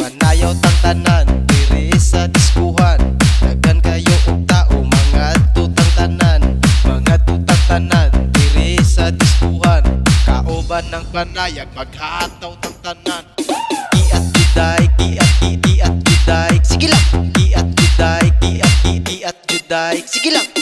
Manayaw tang tanan diri sa diskuhan. Daghan kayo og tao mga tutang tanan. Mga tutang tanan diri sa diskuhan. Kauban ng panayag paghataw tang tanan. Giat juday, giat juday. Sige lang. Giat juday, giat juday. Sige lang.